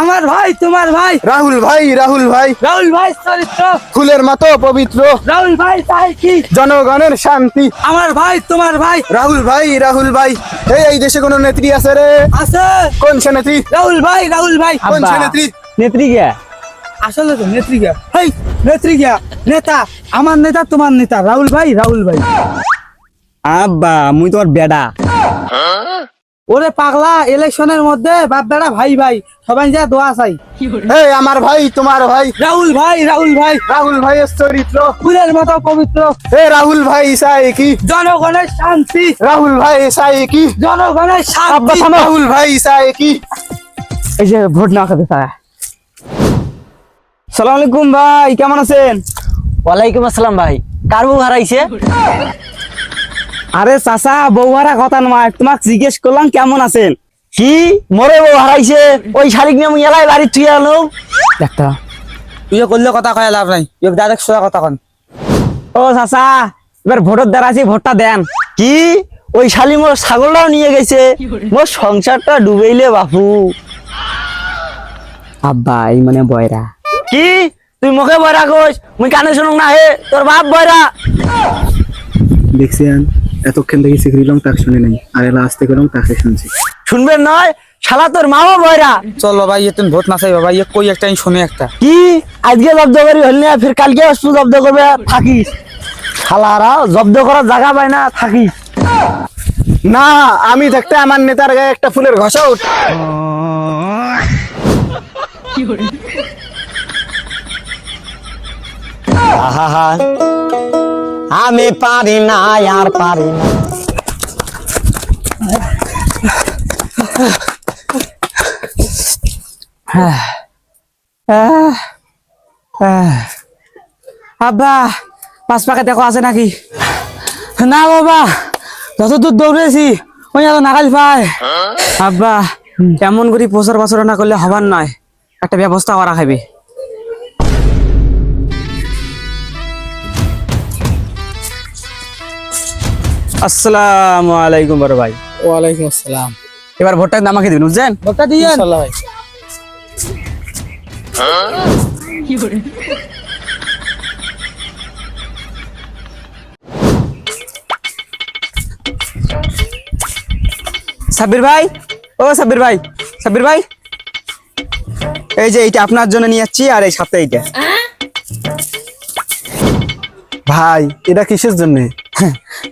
আমার ভাই তোমার ভাই রাহুল ভাই রাহুল ভাই রাহুল ভাই চরিত্র ফুলের মতো পবিত্র রাহুল ভাই তাই কি জনগণের শান্তি আমার ভাই তোমার ভাই রাহুল ভাই এই দেশে কোন নেত্রী আছে রে? আছে কোন সে নেত্রী? রাহুল ভাই কোন সে নেত্রী? নেত্রী গিয়া আসলে তো নেত্রী গিয়া হেই নেত্রী গিয়া নেতা আমার নেতা তোমার নেতা রাহুল ভাই আব্বা মুই তোমার বেডা। ওরে পাগলা ইলেকশনের মধ্যে বাপ বেড়া ভাই ভাই সবাই যা দোয়া চাই এই আমার ভাই তোমার ভাই রাহুল ভাই রাহুল ভাইয়ের চরিত্র ফুলের মতো পবিত্র এ রাহুল ভাই চাই কি? জনগণের শান্তি রাহুল ভাই চাই কি? জনগণের শান্তি রাহুল ভাই চাই কি? এই যে ভোট না খাতে তারা। সালাম আলাইকুম ভাই, কেমন আছেন? ওয়ালাইকুম আসসালাম ভাই। কার বউ হারাইছে? আরে চাচা বউহারা কথা নয়, তোমাকে জিজ্ঞেস করলাম কেমন আছেন। কি মরে বউ হারাইছে? ওই শালিক নিয়ে মুই এলাই বাড়ি থুই আনো। একটা তুই করলে কথা কয় লাভ নাই ডাইরেক্ট সোজা কথা কন ও চাচা এবার ভোটের দ্বারা আছি, ভোটটা দেন। কি ওই শালি মোর ছাগলটাও নিয়ে গেছে, মোর সংসারটা ডুবেইলে বাপু। আব্বা এই মানে বয়রা। কি তুই মুখে বয়রা কইস, মুই কানে শুনুক না হে, তোর বাপ বয়রা। দেখছেন এতক্ষণ থেকে শিখরিলাম তাকে শুনে নাই, আর এলা আসতে গেলাম তাকে শুনছি। শুনবেন নয়, শালা তোর মাও বয়রা। চল বাবা তুমি ভোট না চাই বাবা কই একটা শুনে একটা কি আজকে জব্দ করি হল না, ফির কালকে আসবো জব্দ করবে, থাকিস। শালারা জব্দ করার জায়গা পায় না, থাকিস। না আমি থাকতে আমার নেতার গায়ে একটা ফুলের ঘষা উঠ। আহা আমি পারি না, আর পারি না। আব্বা পাঁচ পাকে দেখো আছে নাকি না বাবা যত দূর দৌড়েছি ওই এত নাগাল পায় আব্বা এমন করে প্রচার বছর না করলে হবার নয়, একটা ব্যবস্থা করা খাবে। আসসালামু আলাইকুম বড় ভাই। ওয়ালাইকুম আসসালাম। এবার ভোটটা আমাকে দিবেন, বুঝছেন? ভোটটা দিয়েন সাব্বির ভাই, ও সাব্বির ভাই, সাব্বির ভাই এই যে এইটা আপনার জন্য নিয়ে যাচ্ছি, আর এই সাথে এইটা। ভাই এটা কিসের জন্য?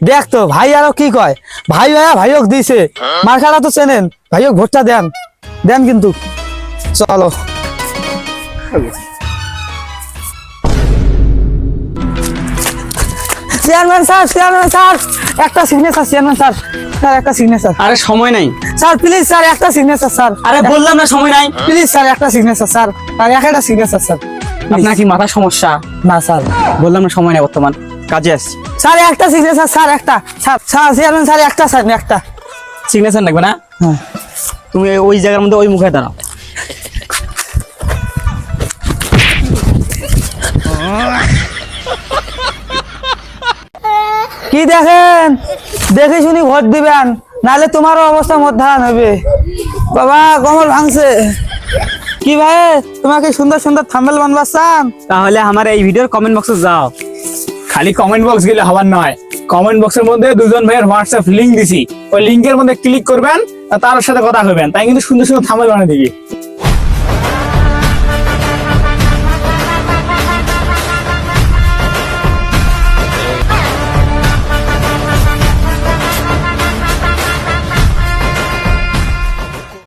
দেখ তো ভাই আরো কি কয়, ভাই ভাইয়া ভাইওক দিছে মার্কাটা তো চেনেন, ভাইওক ভোটটা দেন দেন কিন্তু চলো। চেয়ারম্যান স্যার একটা সিগনেচার, চেয়ারম্যান স্যার একটা সিগনেচার। আরে সময় নাই স্যার প্লিজ স্যার একটা সিগনেচার স্যার। আরে বললাম না সময় নাই। প্লিজ স্যার একটা সিগনেচার স্যার, আর একটা সিগনেচার স্যার। আপনার কি মাথা সমস্যা? না স্যার বললাম না সময় নাই, বর্তমান কাজে আসছি। স্যার একটা সিগনেচার স্যার, একটা স্যার চেয়ারম্যান স্যার একটা স্যার একটা সিগনেচার লাগবে না? হ্যাঁ তুমি ওই জায়গার মধ্যে ওই মুখে দাঁড়াও। কি দেখেন, দেখে শুনি ভোট দিবেন, নাহলে তোমারও অবস্থা মধ্যাহ্ন হবে। বাবা কমল ভাঙছে কি ভাই, তোমাকে সুন্দর সুন্দর থাম্বনেল বানবার চান? তাহলে আমার এই ভিডিওর কমেন্ট বক্সে যাও। খালি কমেন্ট বক্স গেলে হবার নয়, কমেন্ট বক্সের মধ্যে দুজন ভাইয়ের হোয়াটসঅ্যাপ লিংক দিছি, ওই লিংকের মধ্যে ক্লিক করবেন, আর তার সাথে কথা হবেন, তাই কিন্তু সুন্দর সুন্দর থাম্বনেল বানিয়ে দিবি।